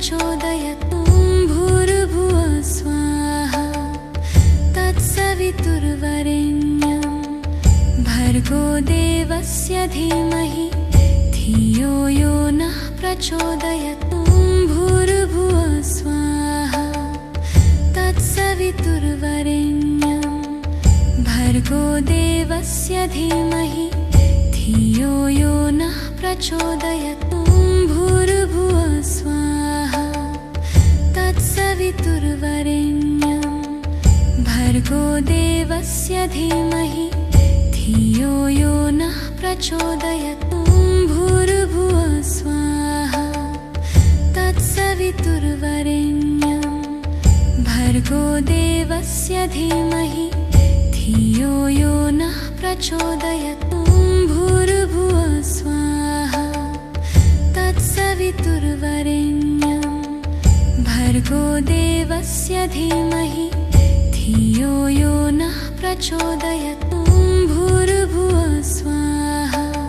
प्रचोदयतु भूर्भुवः स्वाहा तत्सवितुर्वरेण्यं भर्गो देवस्य धीमहि धियो यो नः प्रचोदयतु भूर्भुवः स्वाहा तत्सवितुर्वरेण्यं भर्गो देवस्य धीमहि धियो यो नः प्रचोदयतु भूर्भुवः स्वाहा तत्सवितुर्वरेण्यं भर्गो देवस्य धीमहि धियो यो नः प्रचोदयतु भूर्भुवः स्वाहा तत्सवितुर्वरेण्यं भर्गो देवस्य धीमहि धियो यो नः प्रचोदयतु भूर्भुवः स्वाहा तत्सवितुर्वरेण्यं भर्गो देवस्य धीमहि धियो यो नः प्रचोदयतु भूर्भुवः स्वाहा तत्सवितुर्वरेण्यं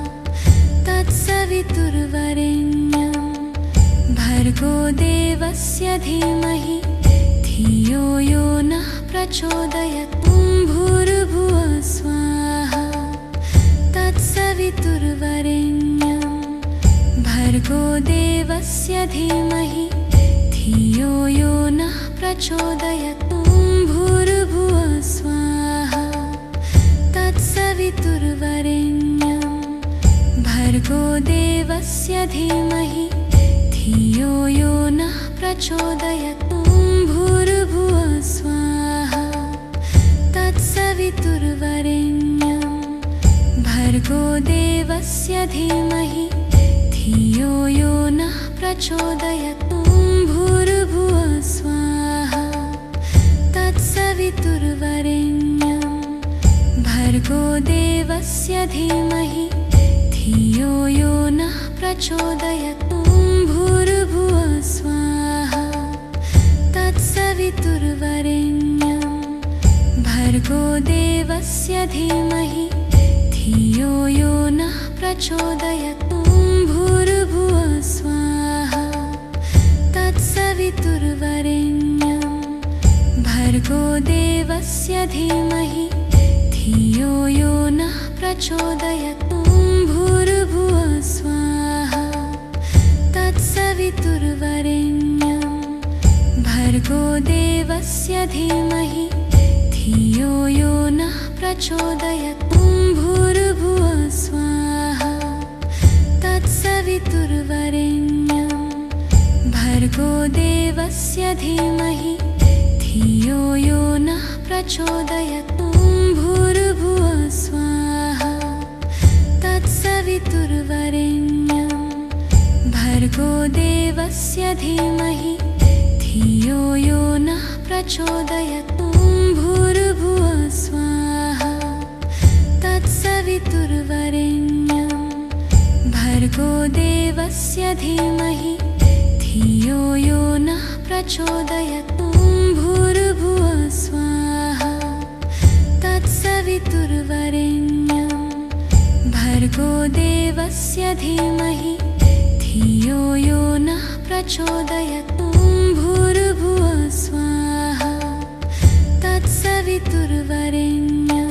भर्गो देवस्य धीमहि धियो यो नः प्रचोदयतु भूर्भुवः स्वाहा तत्सवितुर्वरेण्यं भर्गो देवस्य धीमहि धियो यो नः प्रचोदयतु भूर्भुवः स्वाहा तत्सवितुर्वरेण्यं भर्गो देवस्य धीमहि धियो यो नः प्रचोदयतु भूर्भुवः स्वाहा तत्सवितुर्वरेण्यं भर्गो देवस्य धीमहि धियो यो नः प्रचोदयतु भूर्भुवः स्वाहा तत्सवितुर्वरेण्यं भर्गो देवस्य धीमहि धियो यो नः प्रचोदयतु भूर्भुवः स्वाहा तत्सवितुर्वरेण्यं भर्गो देवस्य धीमहि धियो यो नः प्रचोदयतु भूर्भुवः स्वाहा तत्सवितुर्वरेण्यं भर्गो देवस्य धीमहि धियो यो नः प्रचोदयतु भूर्भुवः स्वाहा तत्सवितुर्वरेण्यं भर्गो देवस्य धीमहि धियो यो नः प्रचोदयतु भूर्भुवः स्वाहा तत्सवितुर्वरेण्यं भर्गो देवस्य धीमहि धियो यो नः प्रचोदयतु भूर्भुवः स्वाहा तत्सवितुर्वरेण्यं भर्गो देवस्य धीमहि धियो यो नः प्रचोदयतु भूर्भुवः स्वाहा तत्सवितुर्वरेण्यं भर्गो देवस्य धीमहि धियो यो नः प्रचोदयतु भूर्भुवः स्वाहा तत्सवितुर्वरेण्यं भर्गो देवस्य धीमहि धियो यो नः प्रचोदयतु भूर्भुवः स्वाहा तत्सवितुर्वरेण्यं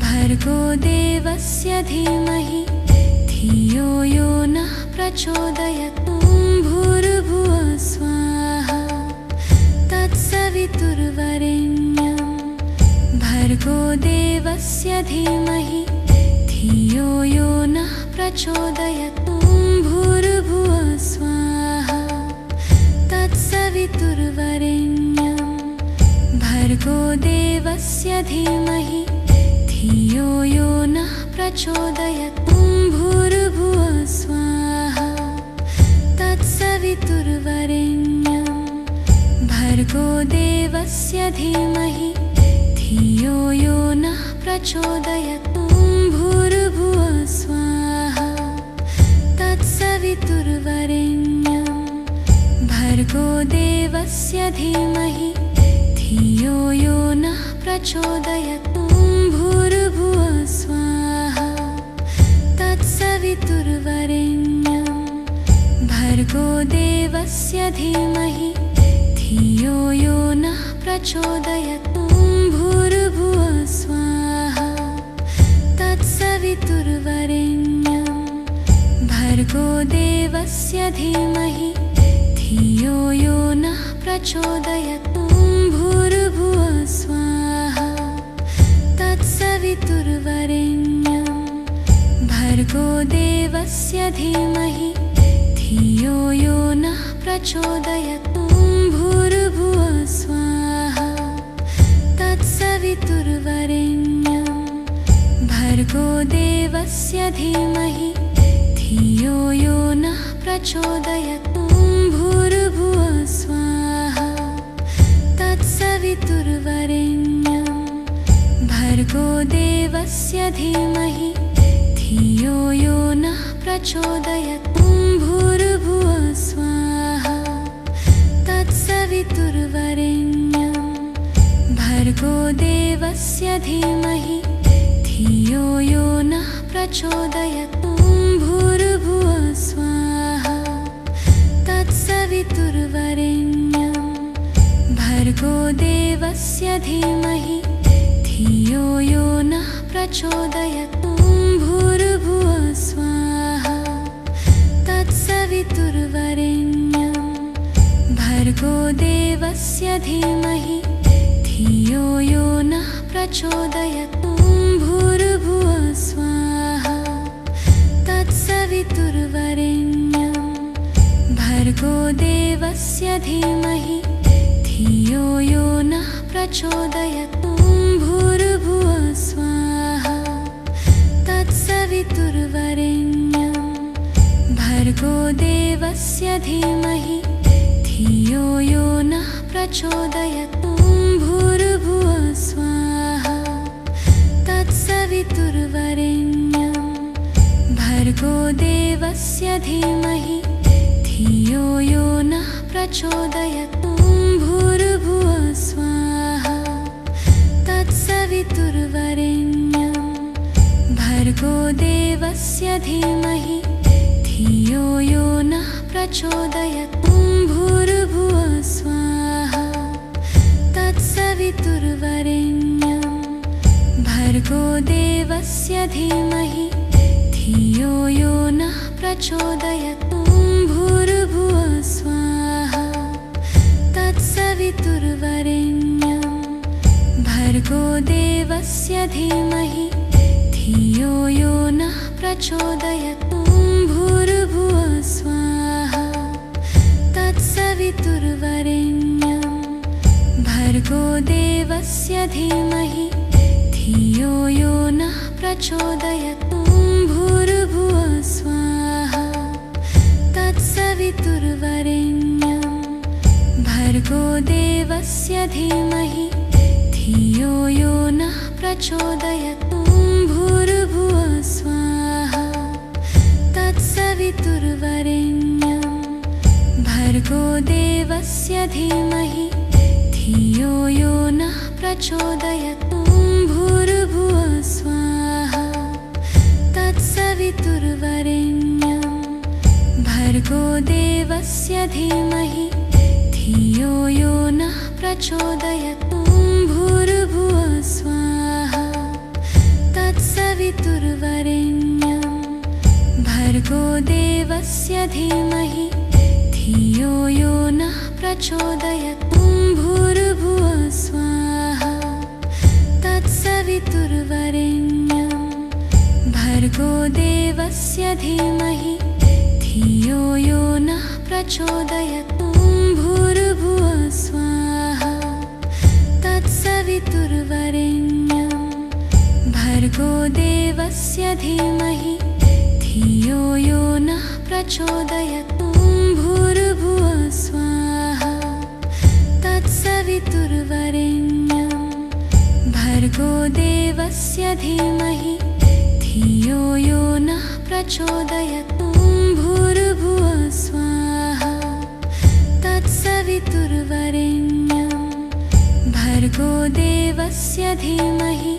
भर्गो देवस्य धीमहि धियो यो नः प्रचोदयतु भूर्भुवः स्वाहा तत्सवितुर्वरेण्यं भर्गो देवस्य धीमहि धियो यो नः प्रचोदयतु भूर्भुवः स्वाहा तत्सवितुर्वरेण्यं भर्गो देवस्य धीमहि धियो यो नः प्रचोदयतु भूर्भुवः स्वाहा तत्सवितुर्वरेण्यं भर्गो देवस्य धीमहि धियो यो नः प्रचोदयतु भूर्भुवः स्वाहा तत्सवितुर्वरेण्यं भर्गो देवस्य धीमहि धियो यो नः प्रचोदयतु भूर्भुवः स्वाहा तत्सवितुर्वरेण्यं भर्गो देवस्य धीमहि धियो यो नः प्रचोदयात्। ॐ भूर्भुवः स्वाहा तत्सवितुर्वरेण्यं भर्गो देवस्य धीमहि धियो यो नः प्रचोदयात्। ॐ भूर्भुवः स्वाहा तत्सवितुर्वरेण्यं भर्गो देवस्य धीमहि धियो यो नः प्रचोदयात्। ॐ भूर्भुवः स्वाहा तत्सवितुर्वरेण्यं भर्गो देवस्य धीमहि धियो यो नः प्रचोदयात्। ॐ भूर्भुवः स्वाहा तत्सवितुर्वरेण्यं भर्गो देवस्य धीमहि धियो यो नः प्रचोदयात्। ॐ भूर्भुवः स्वाहा तत्सवितुर्वरेण्यं भर्गो देवस्य धीमहि धियो यो नः प्रचोदयात्। ॐ भूर्भुवः स्वाहा तत्सवितुर्वरेण्यं भर्गो देवस्य धीमहि धियो यो नः प्रचोदयात्। ॐ भूर्भुवः स्वाहा तत्सवितुर्वरेण्यं भर्गो देवस्य धीमहि धियो यो नः प्रचोदयात्। ॐ भूर्भुवः स्वाहा तत्सवितुर्वरेण्यं भर्गो देवस्य धीमहि धियो यो नः प्रचोदयात्। ॐ भूर्भुवः स्वाहा तत्सवितुर्वरेण्यं भर्गो देवस्य धीमहि धियो यो नः प्रचोदयात्। ॐ भूर्भुवः स्वाहा तत्सवितुर्वरेण्यं भर्गो देवस्य धीमहि धियो यो नः प्रचोदयात्। ॐ भूर्भुवः स्वाहा तत्सवितुर्वरेण्यं भर्गो देवस्य धीमहि धियो यो नः प्रचोदयात्। ॐ भूर्भुवः स्वाहा तत्सवितुर्वरेण्यं भर्गो देवस्य धीमहि धियो यो नः प्रचोदयात्। ॐ भूर्भुवः स्वाहा तत्सवितुर्वरेण्यं भर्गो देवस्य धीमहि धियो यो नः प्रचोदयात्। ॐ भूर्भुवः स्वाहा तत्सवितुर्वरेण्यं भर्गो देवस्य धीमहि धियो यो नः प्रचोदयात्। ॐ भूर्भुवः स्वाहा तत्सवितुर्वरेण्यं भर्गो देवस्य धीमहि धियो यो नः प्रचोदयात्। ॐ भूर्भुवः स्वाहा तत्सवितुर्वरेण्यं भर्गो देवस्य धीमहि धियो यो नः प्रचोदयात्। ॐ भूर्भुवः स्वाहा तत्सवितुर्वरेण्यं भर्गो देवस्य धीमहि धियो यो नः प्रचोदयात्। ॐ भूर्भुवः स्वाहा तत्सवितुर्वरेण्यं भर्गो देवस्य धीमहि धियो यो नः प्रचोदयात्। ॐ भूर्भुवः स्वाहा तत्सवितुर्वरेण्यं भर्गो देवस्य धीमहि धियो यो नः प्रचोदयात्। ॐ भूर्भुवः स्वाहा तत्सवितुर्वरेण्यं भर्गो देवस्य धीमहि धियो यो नः प्रचोदयात्। ॐ भूर्भुवः स्वाहा तत्सवितुर्वरेण्यं भर्गो देवस्य धीमहि धियो यो नः प्रचोदयात्। ॐ भूर्भुवः स्वाहा तत्सवितुर्वरेण्यं भर्गो देवस्य धीमहि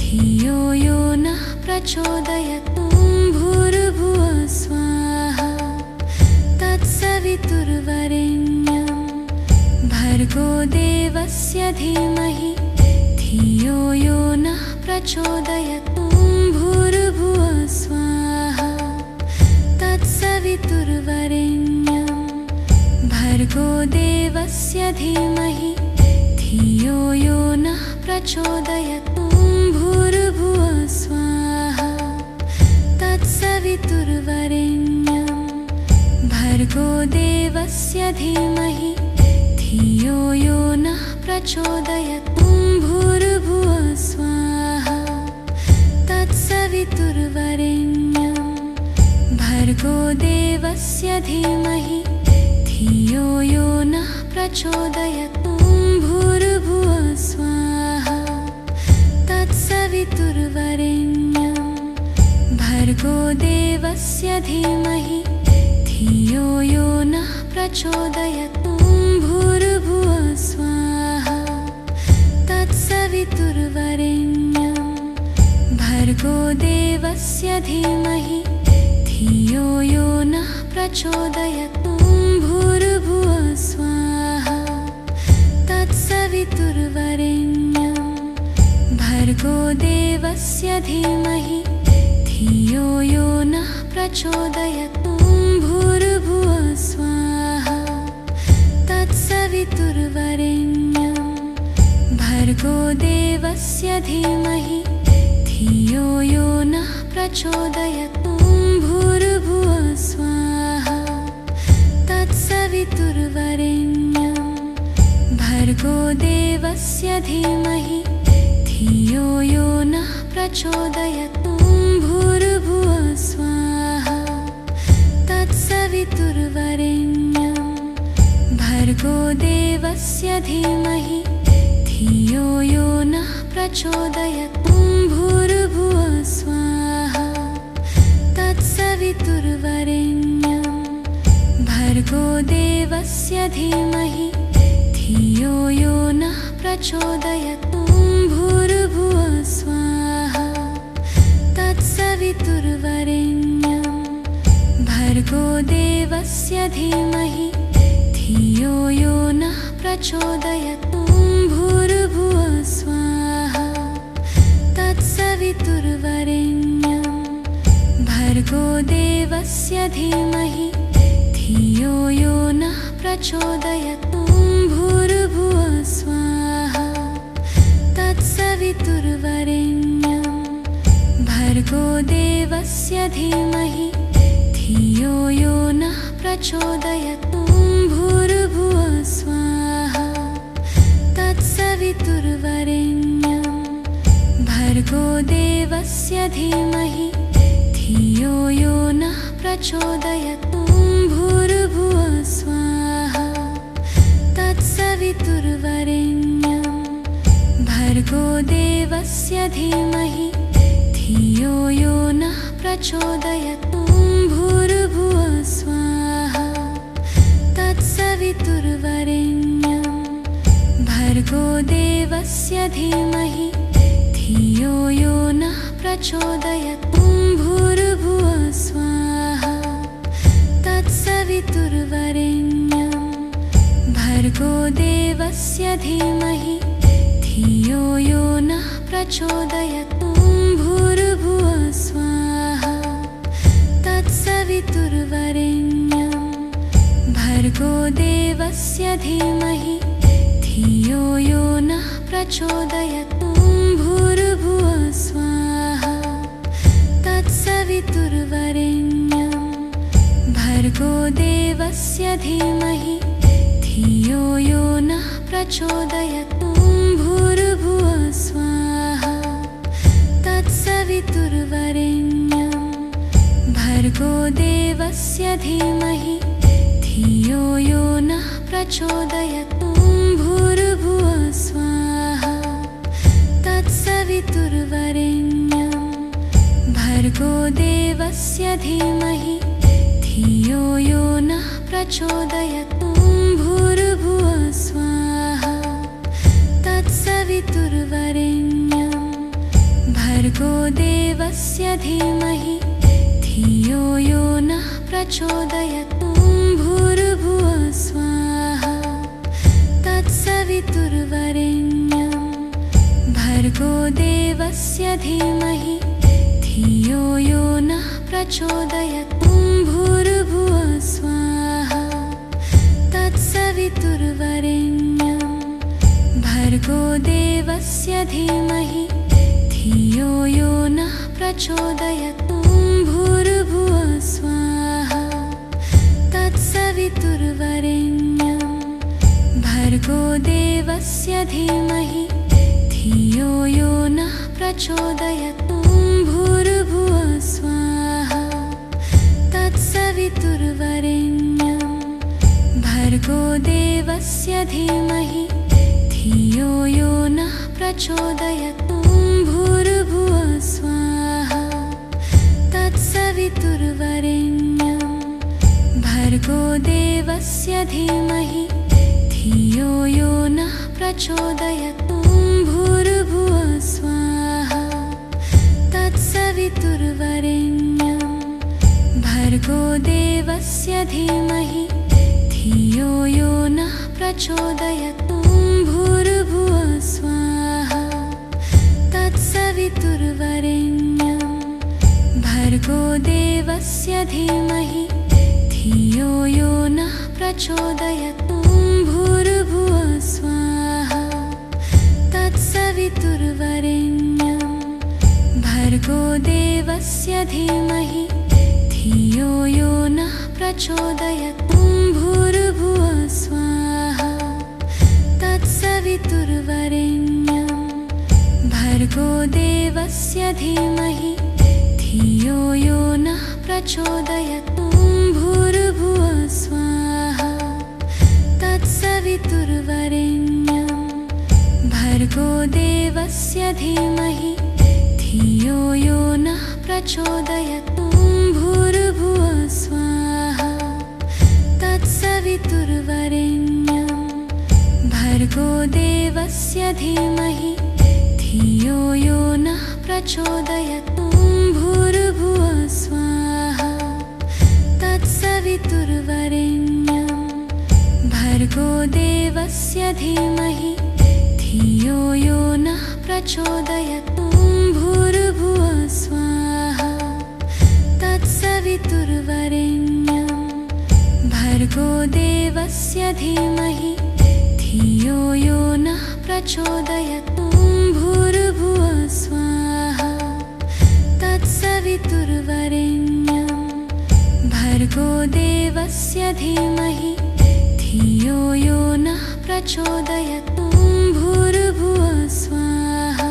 धियो यो नः प्रचोदयात्। ॐ भूर्भुवः स्वाहा भर्गो देवस्य धीमहि धियो यो नः प्रचोदयात्। ॐ भूर्भुवः स्वाहा तत्सवितुर्वरेण्यं भर्गो देवस्य धीमहि धियो यो नः प्रचोदयात्। ॐ भूर्भुवः स्वाहा तत्सवितुर्वरेण्यं भर्गो देवस्य धीमहि धियो यो नः प्रचोदयात्। ॐ भूर्भुवः स्वाहा तत्सवितुर्वरेण्यं भर्गो देवस्य धीमहि धियो यो नः प्रचोदयात्। ॐ भूर्भुवः स्वाहा तत्सवितुर्वरेण्यं भर्गो देवस्य धीमहि धियो यो नः प्रचोदयात्। ॐ भूर्भुवः स्वाहा तत्सवितुर्वरेण्यं भर्गो देवस्य धीमहि धियो यो नः प्रचोदयात्। ॐ भूर्भुवः स्वाहा तत्सवितुर्वरेण्यं भर्गो देवस्य धीमहि धियो यो नः प्रचोदयात्। ॐ भूर्भुवः स्वाहा तत्सवितुर्वरेण्यं भर्गो देवस्य धीमहि धियो यो नः प्रचोदयात्। ॐ भूर्भुवः स्वाहा तत्सवितुर्वरेण्यं भर्गो देवस्य धीमहि धियो यो नः प्रचोदयात्। ॐ भूर्भुवः स्वाहा तत्सवितुर्वरेण्यं भर्गो देवस्य धीमहि धियो यो नः प्रचोदयात्। ॐ भूर्भुवः स्वाहा तत्सवितुर्वरेण्यं भर्गो देवस्य धीमहि धियो यो नः प्रचोदयात्। ॐ भूर्भुवः स्वाहा तत्सवितुर्वरेण्यं भर्गो देवस्य धीमहि धियो यो नः प्रचोदयात्। ॐ भूर्भुवः स्वाहा तत्सवितुर्वरेण्यं भर्गो देवस्य धीमहि धियो यो नः प्रचोदयात्। ॐ भूर्भुवः स्वाहा तत्सवितुर्वरेण्यं भर्गो देवस्य धीमहि धियो यो नः प्रचोदयात्। ॐ भूर्भुवः स्वाहा तत्सवितुर्वरेण्यं भर्गो देवस्य धीमहि धियो यो नः प्रचोदयात्। ॐ भूर्भुवः स्वाहा तत्सवितुर्वरेण्यं भर्गो देवस्य धीमहि धियो यो नः प्रचोदयात्। ॐ भूर्भुवः स्वाहा तत्सवितुर्वरेण्यं भर्गो देवस्य धीमहि धियो यो नः प्रचोदयात्। ॐ भूर्भुवः स्वाहा तत्सवितुर्वरेण्यं भर्गो देवस्य धीमहि धियो यो नः प्रचोदयात्। ॐ भूर्भुवः स्वाहा तत्सवितुर्वरेण्यं भर्गो देवस्य धीमहि धियो यो नः प्रचोदयात्। ॐ भूर्भुवः स्वाहा तत्सवितुर्वरेण्यं भर्गो देवस्य धीमहि धियो यो नः प्रचोदयात्। ॐ भूर्भुवः स्वाहा तत्सवितुर्वरेण्यं भर्गो देवस्य धीमहि धियो यो नः प्रचोदयात्। ॐ भूर्भुवः स्वाहा तत्सवितुर्वरेण्यं भर्गो देवस्य धीमहि धियो यो नः प्रचोदयात्। ॐ भूर्भुवः स्वाहा तत्सवितुर्वरेण्यं भर्गो देवस्य धीमहि धियो यो नः प्रचोदयात्। ॐ भूर्भुवः स्वाहा तत्सवितुर्वरेण्यं देवस्य धीमहि धियो यो नः प्रचोदयात्। ॐ भूर्भुवः स्वाहा तत्सवितुर्वरेण्यं भर्गो देवस्य धीमहि धियो यो नः प्रचोदयात्। ॐ भूर्भुवः स्वाहा तत्सवितुर्वरेण्यं भर्गो देवस्य धीमहि धियो यो नः प्रचोदयात्। ॐ भूर्भुवः स्वाहा तत्सवितुर्वरेण्यं भर्गो देवस्य धीमहि धियो यो नः प्रचोदयात्। ॐ भूर्भुवः स्वाहा तत्सवितुर्वरेण्यं भर्गो देवस्य धीमहि धियो यो नः प्रचोदयात्। ॐ भूर्भुवः स्वाहा तत्सवितुर्वरेण्यं भर्गो देवस्य धीमहि धियो यो नः प्रचोदयात्। ॐ भूर्भुवः स्वाहा तत्सवितुर्वरेण्यं भर्गो देवस्य धीमहि धियो यो नः प्रचोदयात्। ॐ भूर्भुवः स्वाहा तत्सवितुर्वरेण्यं भर्गो देवस्य धीमहि धियो यो नः प्रचोदयात्। ॐ भूर्भुवः स्वाहा तत्सवितुर्वरेण्यं भर्गो देवस्य धीमहि धियो यो नः प्रचोदयात्। ॐ भूर्भुवः स्वाहा तत्सवितुर्वरेण्यं भर्गो देवस्य धीमहि धियो यो नः प्रचोदयात्। ॐ भूर्भुवः स्वाहा तत्सवितुर्वरेण्यं भर्गो देवस्य धीमहि धियो यो नः प्रचोदयात्। ॐ भूर्भुवः स्वाहा तत्सवितुर्वरेण्यं भर्गो देवस्य धीमहि धियो यो नः प्रचोदयात्। ॐ भूर्भुवः स्वाहा तत्सवितुर्वरेण्यं भर्गो देवस्य धीमहि धियो यो नः प्रचोदयात्। ॐ भूर्भुवः स्वाहा तत्सवितुर्वरेण्यं भर्गो देवस्य धीमहि धियो यो नः प्रचोदयात्। ॐ भूर्भुवः स्वाहा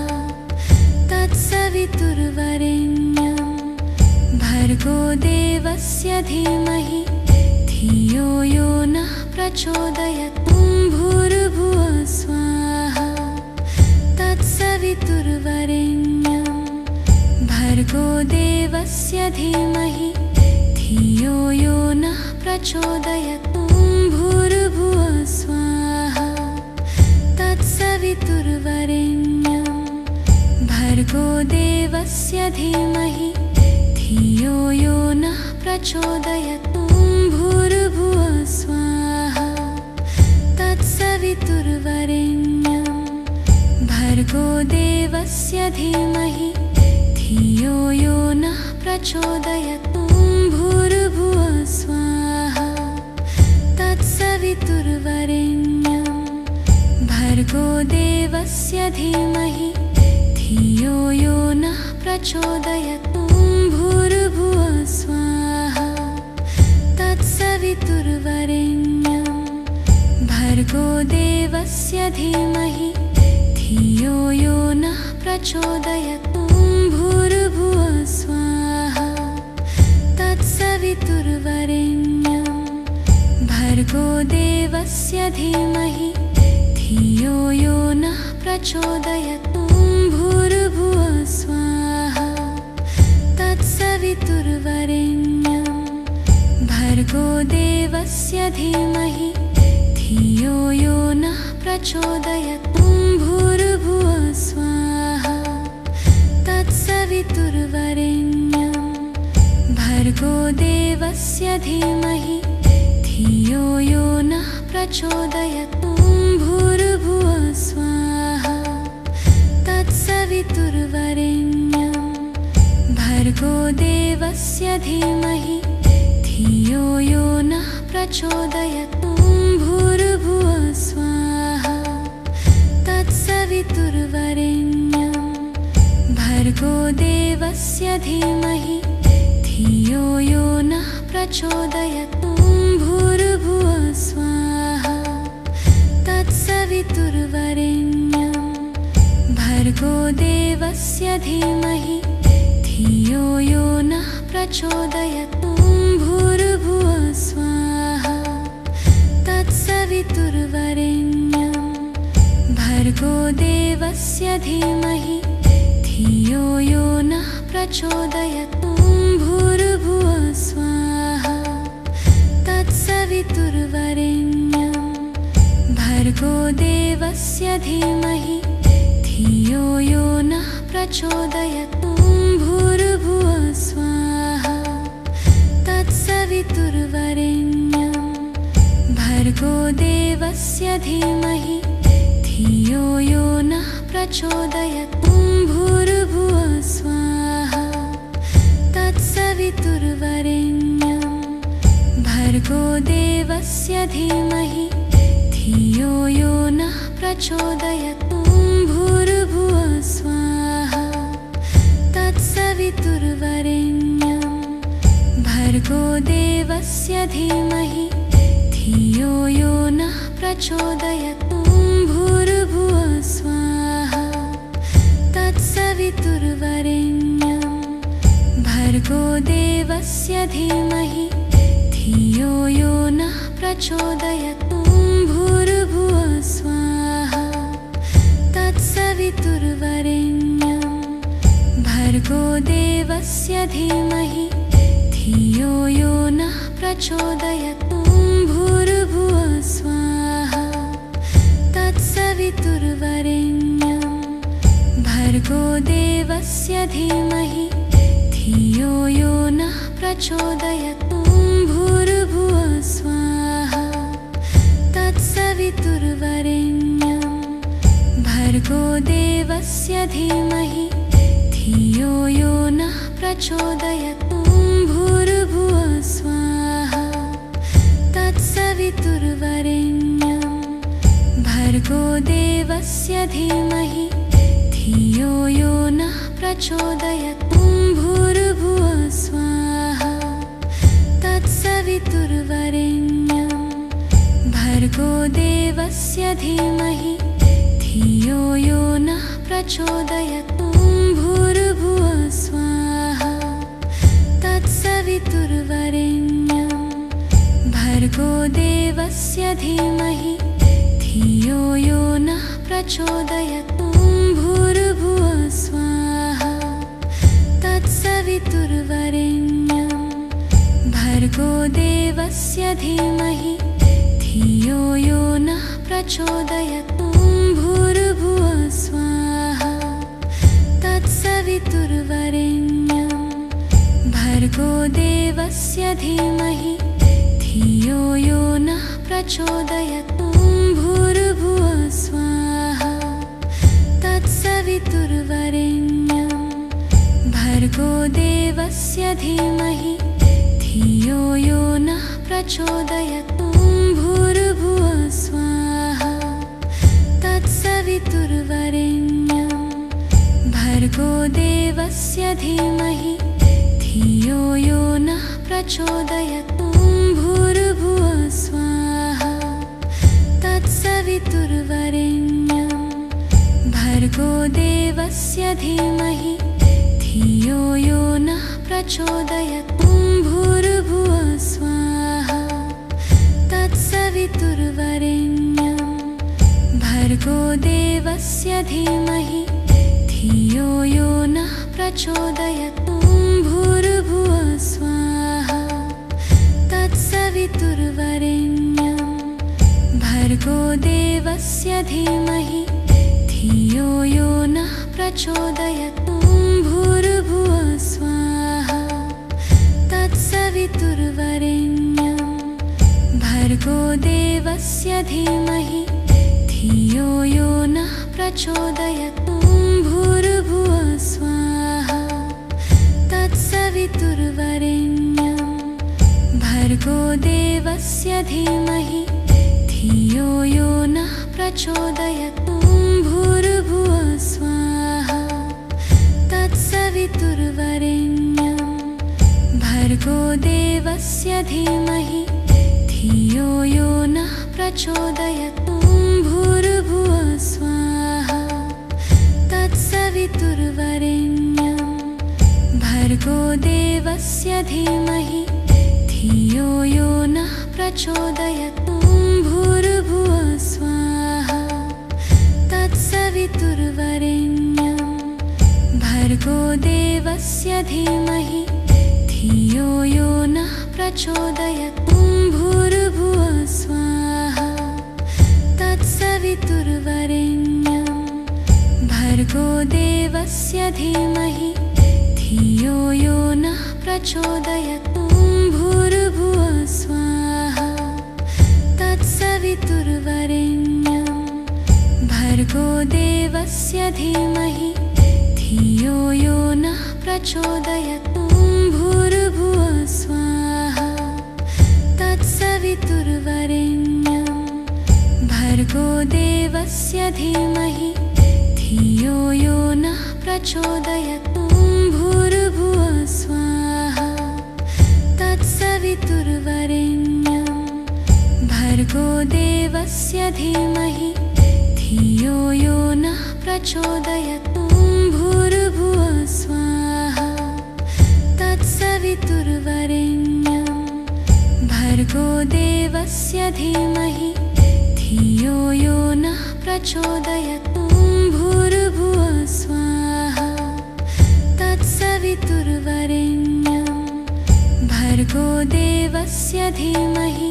तत्सवितुर्वरेण्यं भर्गो देवस्य धीमहि धियो यो नः प्रचोदयात्। ॐ भूर्भुवः स्वाहा तत्सवितुर्वरेण्यं भर्गो देवस्य धीमहि धियो यो नः प्रचोदयात्। ॐ भूर्भुवः स्वाहा तत्सवितुर्वरेण्यं भर्गो देवस्य धीमहि धियो यो नः प्रचोदयात्। ॐ भूर्भुवः स्वाहा तत्सवितुर्वरेण्यं भर्गो देवस्य धीमहि धियो यो नः प्रचोदयात्। ॐ भूर्भुवः स्वाहा तत्सवितुर्वरेण्यं भर्गो देवस्य धीमहि धियो यो नः प्रचोदयात्। ॐ भूर्भुवः स्वाहा तत्सवितुर्वरेण्यं भर्गो देवस्य धीमहि धियो यो नः प्रचोदयात्। ॐ भूर्भुवः स्वाहा तत्सवितुर्वरेण्यं भर्गो देवस्य धीमहि धियो यो नः प्रचोदयात्। ॐ भूर्भुवः स्वाहा तत्सवितुर्वरेण्यं भर्गो देवस्य धीमहि धियो यो नः प्रचोदयात्। ॐ भूर्भुवः स्वाहा तत्सवितुर्वरेण्यं भर्गो देवस्य धीमहि धियो यो नः प्रचोदयात्। ॐ भूर्भुवः स्वाहा तत्सवितुर्वरेण्यं भर्गो देवस्य धीमहि धियो यो नः प्रचोदयात्। भूर्भुवः स्वाहा तत्सवितुर्वरेण्यं भर्गो देवस्य धीमहि धियो यो नः प्रचोदयात्। भूर्भुवः स्वाहा तत्सवितुर्वरेण्यं भर्गो देवस्य धीमहि धियो यो नः प्रचोदयात्। भूर्भुवः स्वाहा तत्सवितुर्वरेण्यं भर्गो देवस्य धीमहि धियो यो नः प्रचोदयात्। भूर्भुवः स्वाहा तत्सवितुर्वरेण्यं भर्गो देवस्य धीमहि धियो यो नः प्रचोदयात्। भूर्भुवः स्वाहा तत्सवितुर्वरेण्यं भर्गो देवस्य धीमहि धियो यो नः प्रचोदयात्। भूर्भुवः स्वाहा तत्सवितुर्वरेण्यं भर्गो देवस्य धीमहि धियो यो नः प्रचोदयात्। भूर्भुवः स्वाहा तत्सवितुर्वरेण्यं भर्गो देवस्य धीमहि धियो यो नः प्रचोदयात्। भूर्भुवः स्वाहा तत्सवितुर्वरेण्यं भर्गो देवस्य धीमहि धियो यो नः प्रचोदयात्। भूर्भुवः स्वाहा तत्सवितुर्वरेण्यं भर्गो देवस्य धीमहि धियो यो नः प्रचोदयात्। भूर्भुवः स्वाहा तत्सवितुर्वरेण्यं भर्गो देवस्य धीमहि धियो यो नः प्रचोदयात्। भूर्भुवः स्वाहा तत्सवितुर्वरेण्यं भर्गो देवस्य धीमहि धियो यो नः प्रचोदयात्। भूर्भुवः स्वाहा तत्सवितुर्वरेण्यं भर्गो देवस्य धीमहि धियो यो नः प्रचोदयात्। भूर्भुवः स्वाहा तत्सवितुर्वरेण्यं भर्गो देवस्य धीमहि धियो यो नः प्रचोदयात्। भूर्भुवः स्वाहा तत्सवितुर्वरेण्यं भर्गो देवस्य धीमहि धियो यो नः प्रचोदयात्। भूर्भुवः स्वाहा तत्सवितुर्वरेण्यं भर्गो देवस्य धीमहि धियो यो नः प्रचोदयात्। भूर्भुवः स्वाहा तत्सवितुर्वरेण्यं भर्गो देवस्य धीमहि धियो यो नः प्रचोदयात्। भूर्भुवः स्वाहा तत्सवितुर्वरेण्यं भर्गो देवस्य धीमहि धियो यो नः प्रचोदयात्। भूर्भुवः स्वाहा तत्सवितुर्वरेण्यं भर्गो देवस्य धीमहि धियो यो नः प्रचोदयात्। भूर्भुवः स्वाहा तत्सवितुर्वरेण्यं भर्गो देवस्य धीमहि धियो यो नः प्रचोदयात्। भूर्भुवः स्वाहा तत्सवितुर्वरेण्यं भर्गो देवस्य धीमहि धियो यो नः प्रचोदयात्। भूर्भुवः स्वाहा तत्सवितुर्वरेण्यं भर्गो देवस्य धीमहि धियो यो नः प्रचोदयात्। भूर्भुवः स्वाहा तत्सवितुर्वरेण्यं भर्गो देवस्य धीमहि धियो यो नः प्रचोदयात्। भूर्भुवः स्वाहा तत्सवितुर्वरेण्यं भर्गो देवस्य धीमहि धियो यो नः प्रचोदयात्। भूर्भुवः स्वाहा तत्सवितुर्वरेण्यं भर्गो देवस्य धीमहि धियो यो नः प्रचोदयात्। भूर्भुवः स्वाहा तत्सवितुर्वरेण्यं भर्गो देवस्य धीमहि धियो यो नः प्रचोदयात्। भूर्भुवः स्वाहा तत्सवितुर्वरेण्यं भर्गो देवस्य धीमहि धियो यो नः प्रचोदयात्। भूर्भुवः स्वाहा तत्सवितुर्वरेण्यं भर्गो देवस्य धीमहि धियो यो नः प्रचोदयात्। भूर्भुवः स्वाहा तत्सवितुर्वरेण्यं भर्गो देवस्य धीमहि धियो यो नः प्रचोदयात्। भूर्भुवः स्वाहा तत्सवितुर्वरेण्यं भर्गो देवस्य धीमहि धियो यो नः प्रचोदयात्। भूर्भुवः स्वाहा तत्सवितुर्वरेण्यं भर्गो देवस्य धीमहि धियो यो नः प्रचोदयात्। भूर्भुवः स्वाहा तत्सवितुर्वरेण्यं भर्गो देवस्य धीमहि धियो यो नः प्रचोदयात्। भूर्भुवः स्वाहा तत्सवितुर्वरेण्यं भर्गो देवस्य धीमहि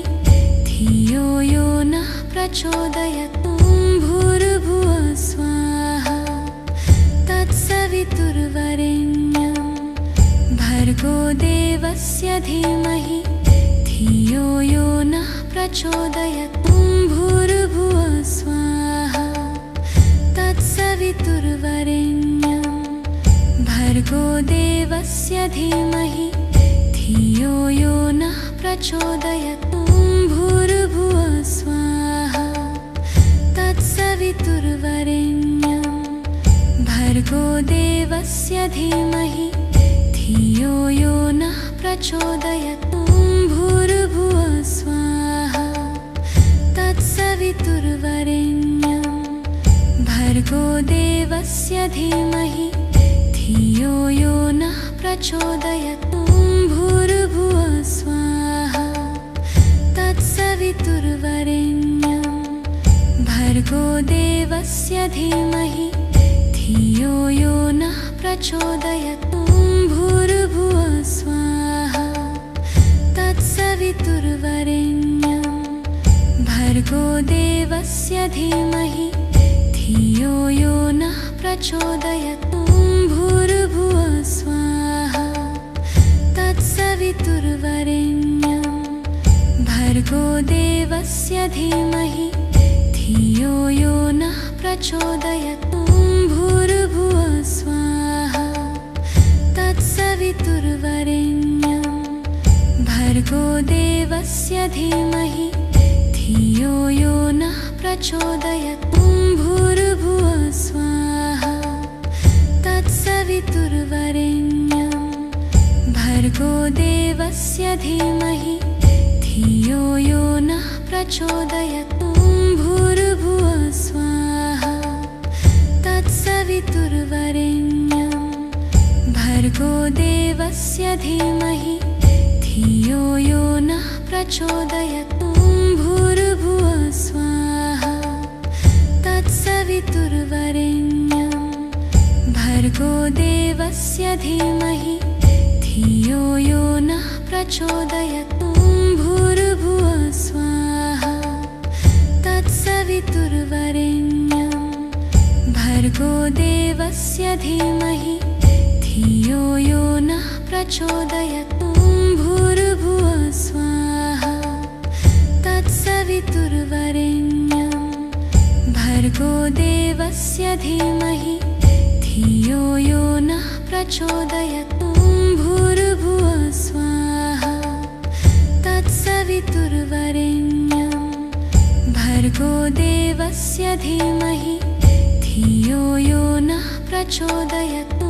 धियो यो नः प्रचोदयात्। भूर्भुवः स्वाहा तत्सवितुर्वरेण्यं भर्गो देवस्य धीमहि धियो यो नः प्रचोदयात्। भूर्भुवः स्वाहा तत्सवितुर्वरेण्यं भर्गो देवस्य धीमहि धियो यो नः प्रचोदयात्। भूर्भुवः स्वाहा तत्सवितुर्वरेण्यं भर्गो देवस्य धीमहि धियो यो नः प्रचोदयात्। भूर्भुवः स्वाहा तत्सवितुर्वरेण्यं भर्गो देवस्य धीमहि धियो यो नः प्रचोदयात्। भूर्भुवः स्वाहा तत्सवितुर्वरेण्यं भर्गो देवस्य धीमहि धियो यो नः प्रचोदयात्। भूर्भुवः स्वाहा तत्सवितुर्वरेण्यं भर्गो देवस्य धीमहि धियो यो नः प्रचोदयात्। भूर्भुवः स्वाहा तत्सवितुर्वरेण्यं भर्गो देवस्य धीमहि धियो यो नः प्रचोदयात्। भूर्भुवः स्वाहा तत्सवितुर्वरेण्यं भर्गो देवस्य धीमहि धियो यो नः प्रचोदयात्। भूर्भुवः स्वाहा तत्सवितुर्वरेण्यं भर्गो देवस्य धीमहि धियो यो नः प्रचोदयात्। भूर्भुवः स्वाहा तत्सवितुर्वरेण्यं भर्गो देवस्य धीमहि धियो यो नः प्रचोदयात्। भूर्भुवः स्वाहा तत्सवितुर्वरेण्यं भर्गो देवस्य धीमहि धियो यो नः प्रचोदयात्। भूर्भुवः स्वाहा तत्सवितुर्वरेण्यं भर्गो देवस्य धीमहि धियो यो नः प्रचोदयात्। भूर्भुवः स्वाहा तत्सवितुर्वरेण्यं भर्गो देवस्य धीमहि धियो यो नः प्रचोदयात्। भूर्भुवः स्वाहा तत्सवितुर्वरेण्यं भर्गो देवस्य धीमहि धियो यो नः प्रचोदयात् ॐ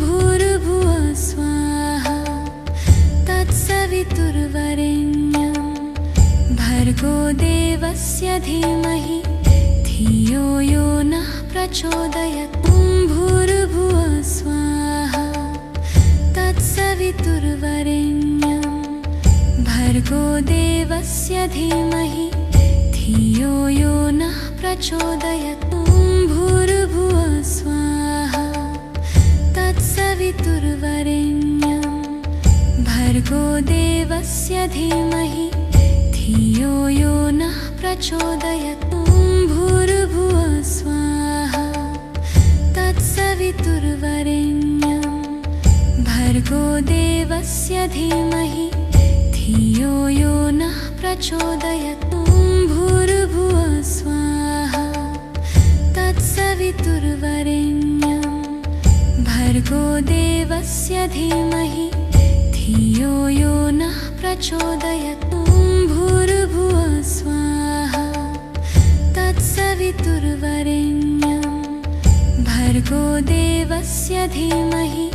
भूर्भुवः स्वाहा तत्सवितुर्वरेण्यं भर्गो देवस्य धीमहि धियो यो नः प्रचोदयात् ॐ भूर्भुवः स्वाहा तत्सवितुर्वरेण्यं भर्गो देवस्य धीमहि धियो यो नः प्रचोदयात् ॐ भूर्भुवः स्वाहा तत्सवितुर्वरेण्यं भर्गो देवस्य धीमहि धियो यो नः प्रचोदयात् ॐ भूर्भुवः स्वाहा तत्सवितुर्वरेण्यं भर्गो देवस्य धीमहि धियो यो नः प्रचोदयात् ॐ भूर्भुवः स्वाहा तत्सवितुर्वरेण्यं भर्गो देवस्य धीमहि धियो यो नः प्रचोदयात् ॐ भूर्भुवः स्वाहा तत्सवितुर्वरेण्यं भर्गो देवस्य धीमहि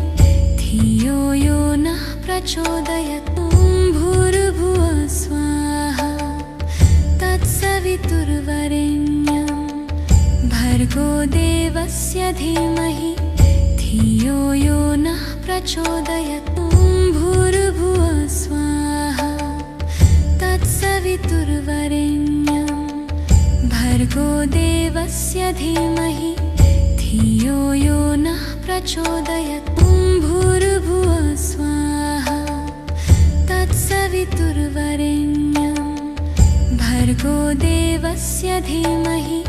धियो यो नः प्रचोदयात् ॐ भूर्भुवः स्वाहा तत्सवितुर्वरेण्यं भर्गो देवस्य धीमहि धियो यो नः प्रचोदयात् ॐ भूर्भुवः स्वाहा तत्सवितुर्वरेण्यं भर्गो देवस्य धीमहि धियो यो नः प्रचोदयात् ॐ भूर्भुवः स्वाहा तत्सवितुर्वरेण्यं भर्गो देवस्य धीमहि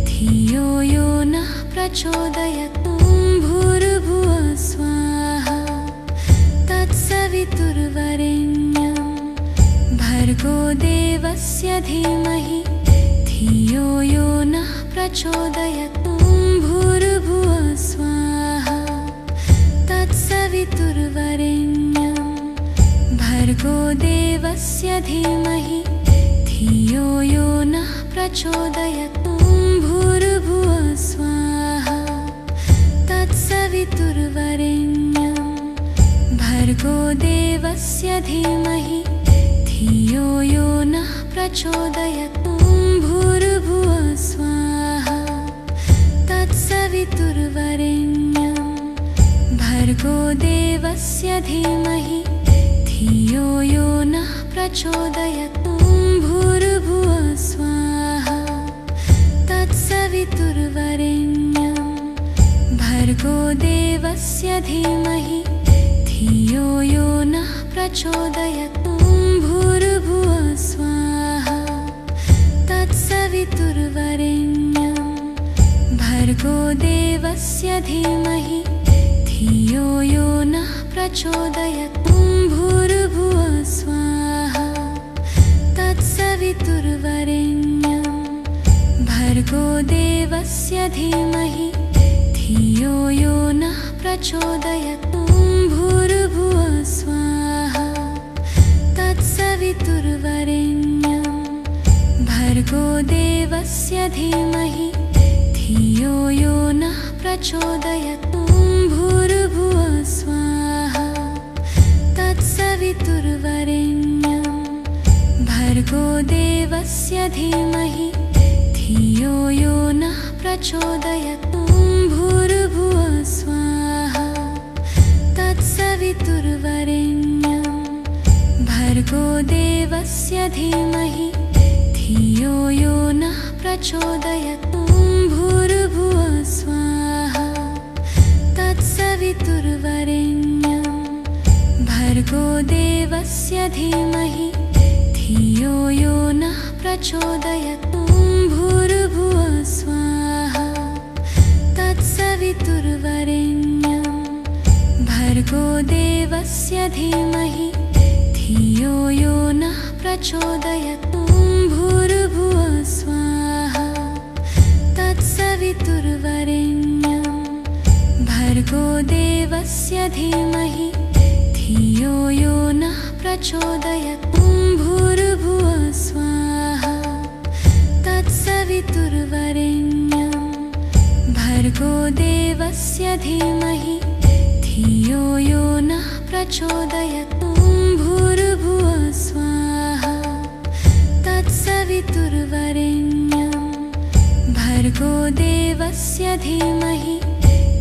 धियो यो नः प्रचोदयात् ॐ भूर्भुवः स्वाहा तत्सवितुर्वरेण्यं भर्गो देवस्य धीमहि धियो यो नः प्रचोदयात् ॐ भूर्भुवः स्वाहा तत्सवितुर्वरेण्यं भर्गो देवस्य धीमहि धियो यो नः प्रचोदयात् ॐ भूर्भुवः स्वाहा तत्सवितुर्वरेण्यं भर्गो देवस्य धीमहि धियो यो नः प्रचोदयात् ॐ भूर्भुवः स्वाहा तत्सवितुर्वरेण्यं भर्गो देवस्य धीमहि धियो यो नः प्रचोदयात् ॐ भूर्भुवः स्वाहा तत्सवितुर्वरेण्यं भर्गो देवस्य धीमहि धियो यो नः प्रचोदयात् ॐ भूर्भुवः स्वाहा तत्सवितुर्वरेण्यं भर्गो देवस्य धीमहि धियो यो नः प्रचोदयात् ॐ भूर्भुवः स्वाहा तत्सवितुर्वरेण्यं भर्गो देवस्य धीमहि धियो यो नः प्रचोदयात् ॐ भूर्भुवः स्वाहा तत्सवितुर्वरेण्यं भर्गो देवस्य धीमहि धियो यो नः प्रचोदयात् ॐ भूर्भुवः स्वाहा तत्सवितुर्वरेण्यं भर्गो देवस्य धीमहि धियो यो नः प्रचोदयात् ॐ भूर्भुवः स्वाहा तत्सवितुर्वरेण्यं भर्गो देवस्य धीमहि धियो यो नः प्रचोदयात् ॐ भूर्भुवः स्वाहा तत्सवितुर्वरेण्यं भर्गो देवस्य धीमहि धियो यो नः प्रचोदयात् ॐ भूर्भुवः स्वाहा तत्सवितुर्वरेण्यं भर्गो देवस्य धीमहि धियो यो नः प्रचोदयात् ॐ भूर्भुवः स्वाहा तत्सवितुर्वरेण्यं भर्गो देवस्य धीमहि धियो यो नः प्रचोदयात्। ॐ भूर्भुवः स्वाहा तत्सवितुर्वरेण्यं भर्गो देवस्य धीमहि धियो यो नः प्रचोदयात्। ॐ भूर्भुवः स्वाहा तत्सवितुर्वरेण्यं भर्गो देवस्य धीमहि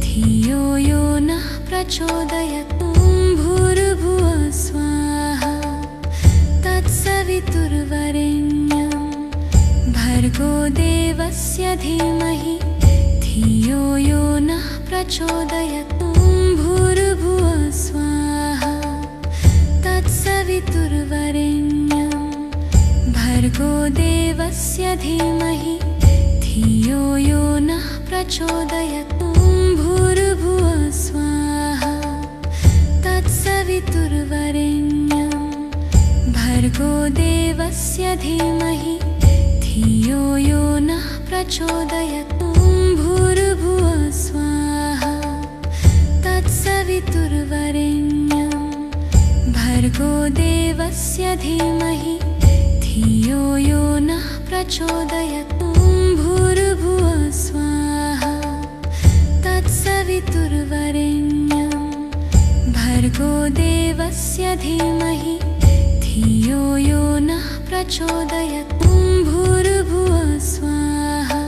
धियो यो नः प्रचोदयात्। ॐ भूर्भुवः स्वाहा तत्सवितुर्वरेण्यं भर्गो देवस्य धीमहि धियो यो नः प्रचोदयात्। ॐ भूर्भुवः स्वाहा तत्सवितुर्वरेण्यं भर्गो देवस्य धीमहि धियो यो नः प्रचोदयात्। ॐ भूर्भुवः स्वाहा तत्सवितुर्वरेण्यं भर्गो देवस्य धीमहि धियो यो नः प्रचोदयात्। ॐ भूर्भुवः स्वाहा तत्सवितुर्वरेण्यं भर्गो देवस्य धीमहि धियो यो नः प्रचोदयात्। ॐ भूर्भुवः स्वाहा तत्सवितुर्वरेण्यं भर्गो देवस्य धीमहि धियो यो नः प्रचोदयात्। ॐ भूर्भुवः स्वाहा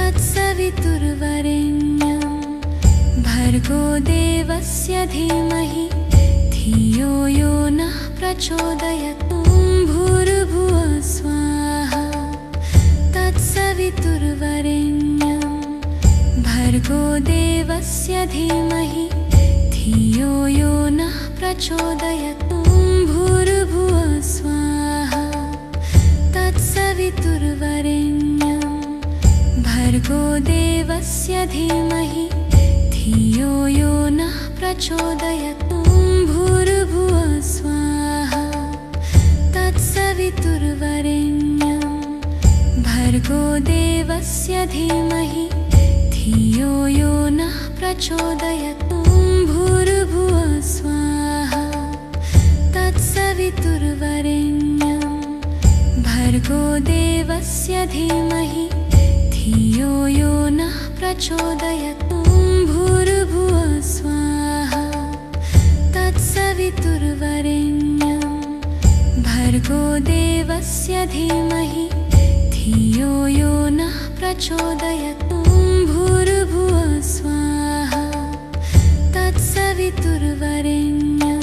तत्सवितुर्वरेण्यं भर्गो देवस्य धीमहि धियो यो नः प्रचोदयात्। ॐ भूर्भुवः स्वाहा तत्सवितुर्वरेण्यं भर्गो देवस्य धीमहि धियो यो नः प्रचोदयात्। ॐ भूर्भुवः स्वाहा तत्सवितुर्वरेण्यं भर्गो देवस्य धीमहि धियो यो नः प्रचोदयात्। ॐ भूर्भुवः स्वाहा तत्सवितुर्वरेण्यं भर्गो देवस्य धीमहि धियो यो नः प्रचोदयात्। ॐ भूर्भुवः स्वाहा तत्सवितुर्वरेण्यं भर्गो देवस्य धीमहि धियो यो नः प्रचोदयात्। ॐ भूर्भुवः स्वाहा तत्सवितुर्वरेण्यं भर्गो देवस्य धीमहि धियो यो नः प्रचोदयात्। ॐ भूर्भुवः स्वाहा तत्सवितुर्वरेण्यं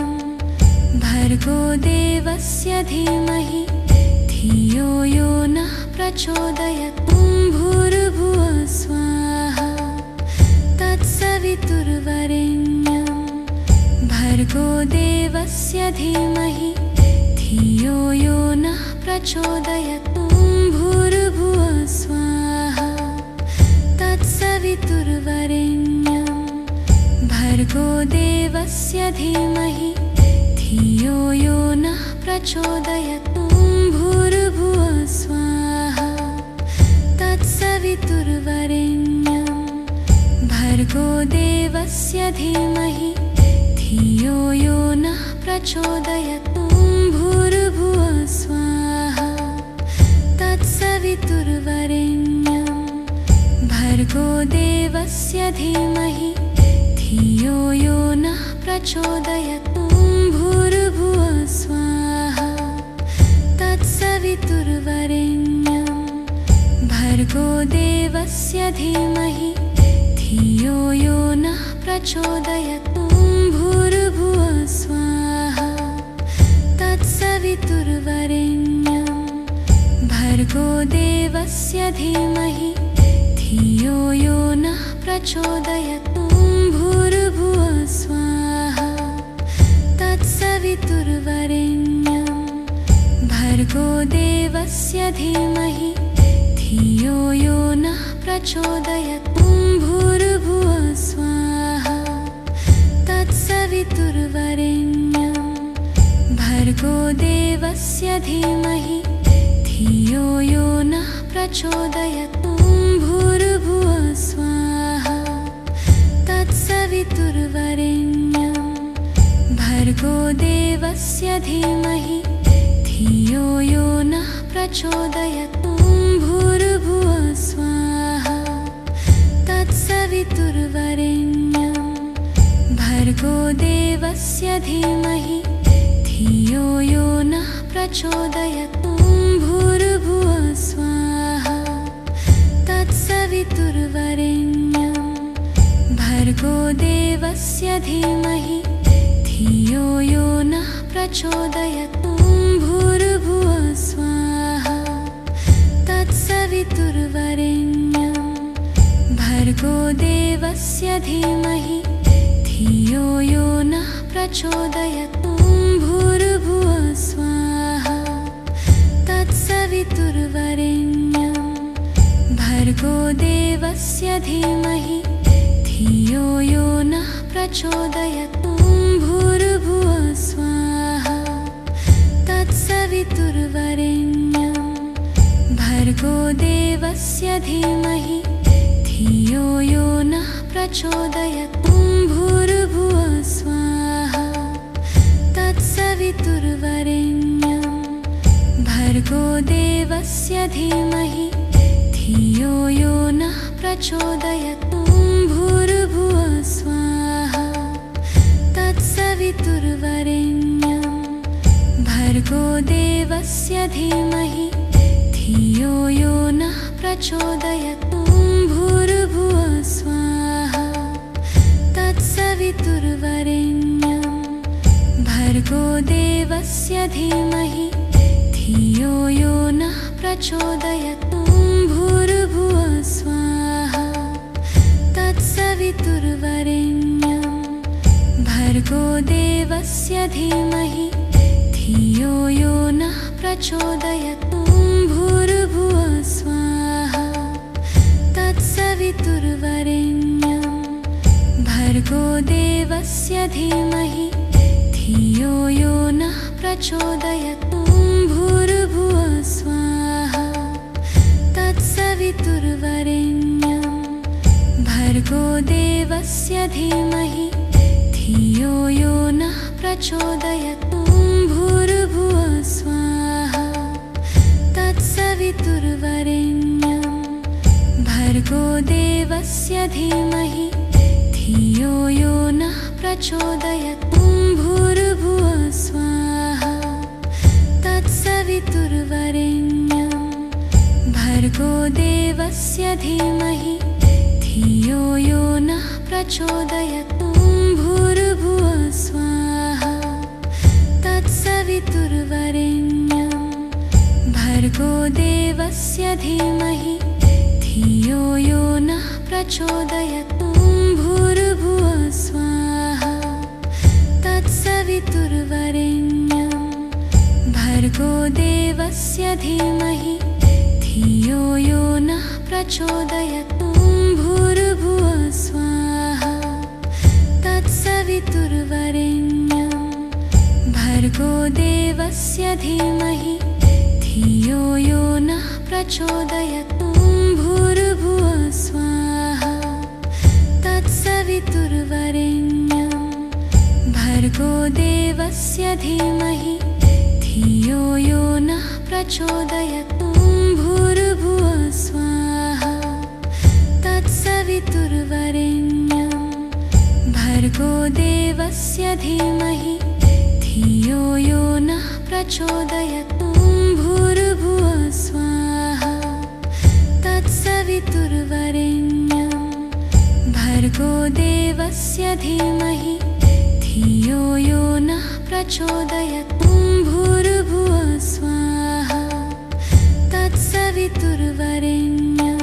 भर्गो देवस्य धीमहि धियो यो नः प्रचोदयात्। ॐ भूर्भुवः स्वाहा तत्सवितुर्वरेण्यं भर्गो देवस्य धीमहि धियो यो नः प्रचोदयात्। ॐ भूर्भुवः स्वाहा तत्सवितुर्वरेण्यं भर्गो देवस्य धीमहि धियो यो नः प्रचोदयात्। ॐ भूर्भुवः स्वाहा तत्सवितुर्वरेण्यं भर्गो देवस्य धीमहि धियो यो नः प्रचोदयात्। ॐ भूर्भुवः स्वाहा तत्सवितुर्वरेण्यं भर्गो देवस्य धीमहि धियो यो नः प्रचोदयात्। ॐ भूर्भुवः स्वाहा तत्सवितुर्वरेण्यं भर्गो देवस्य धीमहि धियो यो नः प्रचोदयात्। ॐ भूर्भुवः स्वाहा तत्सवितुर्वरेण्यं भर्गो देवस्य धीमहि धियो यो नः प्रचोदयात्। ॐ भूर्भुवः स्वाहा तत्सवितुर्वरेण्यं भर्गो देवस्य धीमहि धियो यो नः प्रचोदयात्। ॐ भूर्भुवः स्वाहा तत्सवितुर्वरेण्यं भर्गो देवस्य धीमहि धियो यो नः प्रचोदयात्। ॐ भूर्भुवः स्वाहा तत्सवितुर्वरेण्यं भर्गो देवस्य धीमहि धियो यो नः प्रचोदयात्। ॐ भूर्भुवः स्वाहा तत्सवितुर्वरेण्यं भर्गो देवस्य धीमहि धियो यो नः प्रचोदयात्। ॐ भूर्भुवः स्वाहा तत्सवितुर्वरेण्यं भर्गो देवस्य धीमहि धियो यो नः प्रचोदयात्। ॐ भूर्भुवः स्वाहा तत्सवितुर्वरेण्यं भर्गो देवस्य धीमहि धियो यो नः प्रचोदयात्। ॐ भूर्भुवः स्वाहा तत्सवितुर्वरेण्यं भर्गो देवस्य धीमहि धियो यो नः प्रचोदयात्। ॐ भूर्भुवः स्वाहा तत्सवितुर्वरेण्यं भर्गो देवस्य धीमहि धियो यो नः प्रचोदयात्। ॐ भूर्भुवः स्वाहा तत्सवितुर्वरेण्यं भर्गो देवस्य धीमहि धियो यो नः प्रचोदयात्। ॐ भूर्भुवः स्वाहा तत्सवितुर्वरेण्यं भर्गो देवस्य धीमहि धियो यो नः प्रचोदयात्। ॐ भूर्भुवः स्वाहा तत्सवितुर्वरेण्यं भर्गो देवस्य धीमहि धियो यो नः प्रचोदयात्। ॐ भूर्भुवः स्वाहा तत्सवितुर्वरेण्यं भर्गो देवस्य धीमहि धियो यो नः प्रचोदयात्। ॐ भूर्भुवः स्वाहा तत्सवितुर्वरेण्यं भर्गो देवस्य धीमहि धियो यो नः प्रचोदयात्। ॐ भूर्भुवः स्वाहा तत्सवितुर्वरेण्यं भर्गो देवस्य धीमहि धियो यो नः प्रचोदयात्। ॐ भूर्भुवः स्वाहा तत्सवितुर्वरेण्यं भर्गो देवस्य धीमहि धियो यो नः प्रचोदयात्। ॐ भूर्भुवः स्वाहा तत्सवितुर्वरेण्यं भर्गो देवस्य धीमहि धियो यो नः प्रचोदयात्। ॐ भूर्भुवः स्वाहा तत्सवितुर्वरेण्यं भर्गो देवस्य धीमहि धियो यो नः प्रचोदयात्। ॐ भूर्भुवः स्वाहा तत्सवितुर्वरेण्यं भर्गो देवस्य धीमहि धियो यो नः प्रचोदयात्। ॐ भूर्भुवः स्वाहा तत्सवितुर्वरेण्यं भर्गो देवस्य धीमहि धियो यो नः प्रचोदयात्। ॐ भूर्भुवः स्वाहा तत्सवितुर्वरेण्यं भर्गो देवस्य धीमहि धियो यो नः प्रचोदयात्। ॐ भूर्भुवः स्वाहा तत्सवितुर्वरेण्यं भर्गो देवस्य धीमहि धियो यो नः प्रचोदयात्। ॐ भूर्भुवः स्वाहा तत्सवितुर्वरेण्यं भर्गो देवस्य धीमहि धियो यो नः प्रचोदयात्। ॐ भूर्भुवः स्वाहा तत्सवितुर्वरेण्यं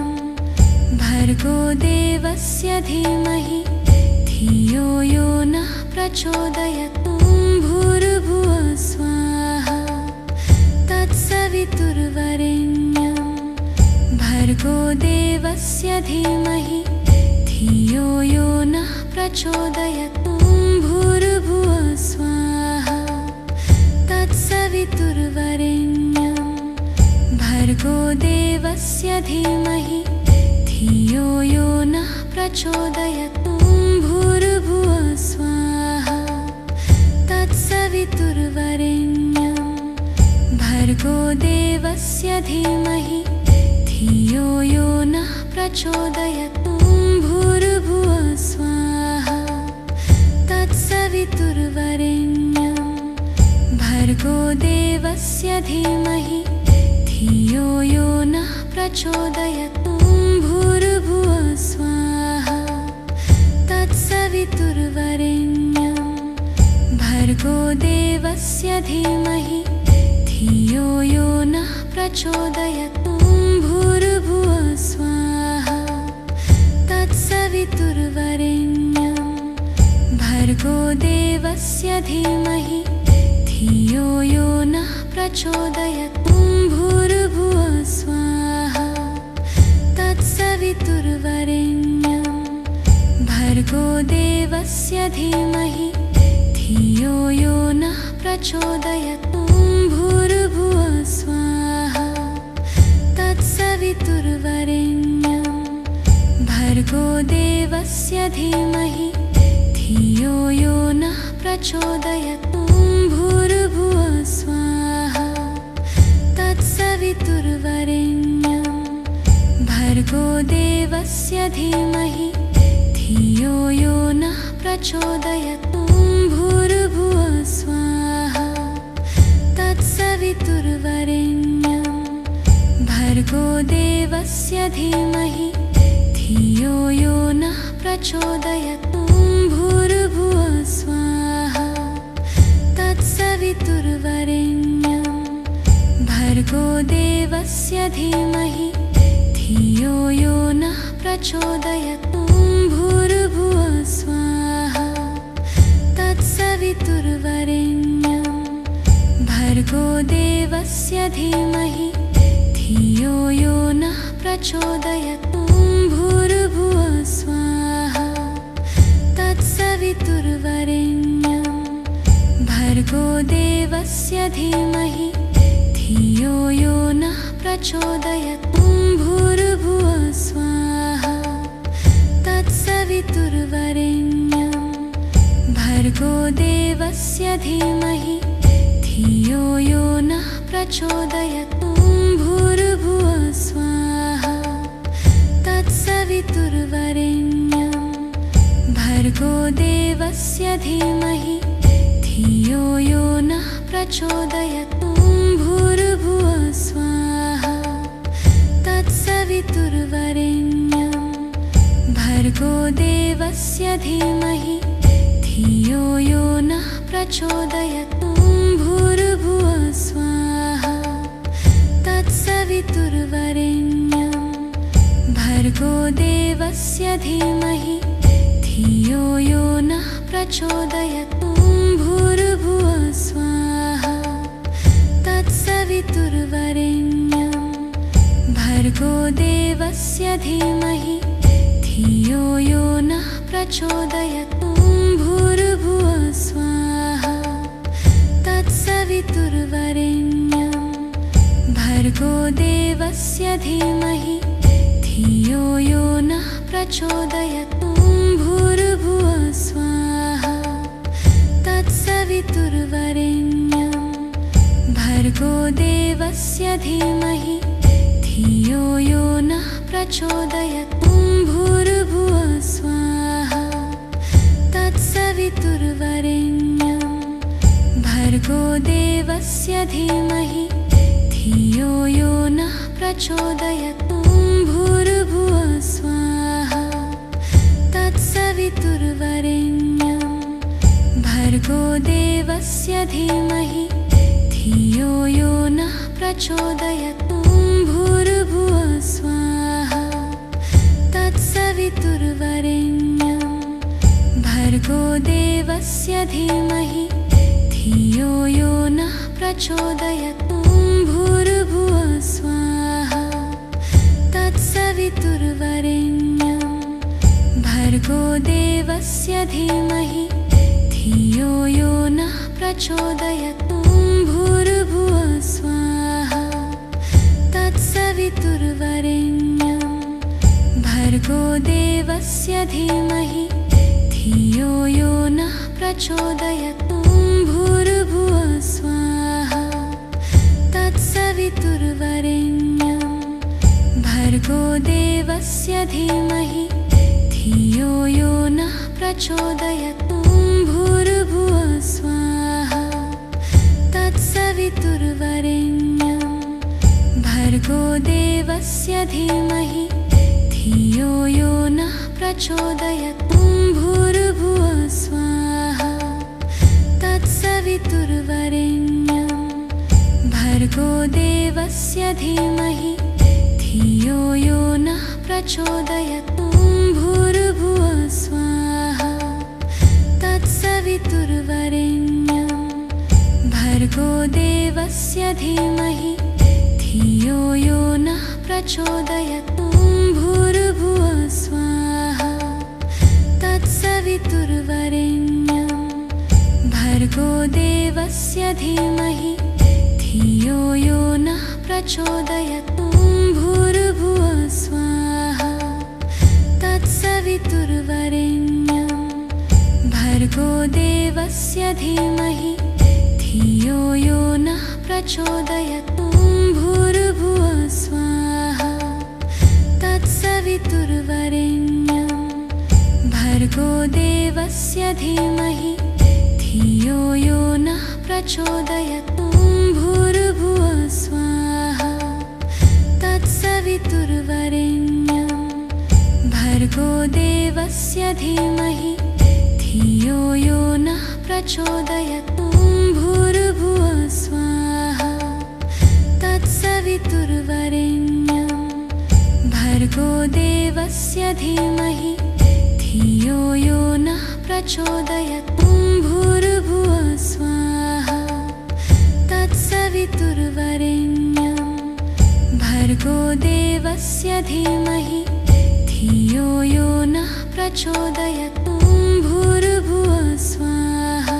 भर्गो देवस्य धीमहि धियो यो नः प्रचोदयात्। ॐ भूर्भुवः स्वाहा तत्सवितुर्वरेण्यं भर्गो देवस्य धीमहि धियो यो नः प्रचोदयात्। ॐ भूर्भुवः स्वाहा तत्सवितुर्वरेण्यं भर्गो देवस्य धीमहि धियो यो नः प्रचोदयात्। ॐ भूर्भुवः स्वाहा तत्सवितुर्वरेण्यं तत्सवितुर्वरेण्यं भर्गो देवस्य धीमहि धियो यो नः प्रचोदयात्। भूर्भुवः स्वाहा तत्सवितुर्वरेण्यं भर्गो देवस्य धीमहि धियो यो नः प्रचोदयात्। भूर्भुवः स्वाहा तत्सवितुर्वरेण्यं भर्गो देवस्य धीमहि धियो यो नः प्रचोदयात्। भूर्भुवः स्वाहा तत्सवितुर्वरेण्यं भर्गो देवस्य धीमहि धियो यो नः प्रचोदयात्। भूर्भुवः स्वाहा तत्सवितुर्वरेण्यं भर्गो देवस्य धीमहि धियो यो नः प्रचोदयात्। भूर्भुवः स्वाहा तत्सवितुर्वरेण्यं भर्गो देवस्य धीमहि धियो यो नः प्रचोदयात्। भूर्भुवः स्वाहा तत्सवितुर्वरेण्यं भर्गो देवस्य धीमहि धियो यो नः प्रचोदयात्। भूर्भुवः स्वाहा तत्सवितुर्वरेण्यं भर्गो देवस्य धीमहि धियो यो नः प्रचोदयात्। भूर्भुवः स्वाहा तत्सवितुर्वरेण्यं भर्गो देवस्य धीमहि धियो यो नः प्रचोदयात्। भूर्भुवः स्वाहा तत्सवितुर्वरेण्यं भर्गो देवस्य धीमहि धियो यो नः प्रचोदयात्। भूर्भुवः स्वाहा तत्सवितुर्वरेण्यं भर्गो देवस्य धीमहि धियो यो नः प्रचोदयात्। भूर्भुवः स्वाहा तत्सवितुर्वरेण्यं भर्गो देवस्य धीमहि धियो यो नः प्रचोदयात्। भूर्भुवः स्वाहा तत्सवितुर्वरेण्यं भर्गो देवस्य धीमहि धियो यो नः प्रचोदयात्। भूर्भुवः स्वाहा तत्सवितुर्वरेण्यं भर्गो देवस्य धीमहि धियो यो नः प्रचोदयात्। भूर्भुवः स्वाहा तत्सवितुर्वरेण्यं भर्गो देवस्य धीमहि धियो यो नः प्रचोदयात्। भूर्भुवः स्वाहा तत्सवितुर्वरेण्यं भर्गो देवस्य धीमहि धियो यो नः प्रचोदयात्। भूर्भुवः स्वाहा तत्सवितुर्वरेण्यं भर्गो देवस्य धीमहि धियो यो नः प्रचोदयात्। भूर्भुवः स्वाहा तत्सवितुर्वरेण्यं भर्गो देवस्य धीमहि धियो यो नः प्रचोदयात्। भूर्भुवः स्वाहा तत्सवितुर्वरेण्यं भर्गो देवस्य धीमहि धियो यो नः प्रचोदयात्। भूर्भुवः स्वाहा तत्सवितुर्वरेण्यं भर्गो देवस्य धीमहि धियो यो नः प्रचोदयात्। भूर्भुवः स्वाहा तत्सवितुर्वरेण्यं भर्गो देवस्य धीमहि धियो यो नः प्रचोदयात्। भूर्भुवः स्वाहा तत्सवितुर्वरेण्यं भर्गो देवस्य धीमहि धियो यो नः प्रचोदयात्। भूर्भुवः स्वाहा तत्सवितुर्वरेण्यं भर्गो देवस्य धीमहि धियो यो नः प्रचोदयात्। भूर्भुवः स्वाहा तत्सवितुर्वरेण्यं भर्गो देवस्य धीमहि धियो यो नः प्रचोदयात् भूर्भुवः स्वाहा तत्सवितुर्वरेण्यं भर्गो देवस्य धीमहि धियो यो नः प्रचोदयात् भूर्भुवः स्वाहा तत्सवितुर्वरेण्यं भर्गो देवस्य धीमहि धियो यो नः प्रचोदयात् भूर्भुवः स्वाहा तत्सवितुर्वरेण्यं भर्गो देवस्य धीमहि धियो यो नः प्रचोदयात् भूर्भुवः स्वाहा तत्सवितुर्वरेण्यं भर्गो देवस्य धीमहि धियो यो नः प्रचोदयात् भूर्भुवः स्वाहा तत्सवितुर्वरेण्यं भर्गो देवस्य धीमहि धियो यो नः प्रचोदयात् भूर्भुवः स्वाहा तत्सवितुर्वरेण्यं भर्गो देवस्य धीमहि धियो यो नः प्रचोदयात् भूर्भुवः स्वाहा तत्सवितुर्वरेण्यं भर्गो देवस्य धीमहि धियो यो नः प्रचोदयात् भूर्भुवः स्वाहा तत्सवितुर्वरेण्यं भर्गो देवस्य धीमहि धियो यो नः प्रचोदयात् भूर्भुवः स्वाहा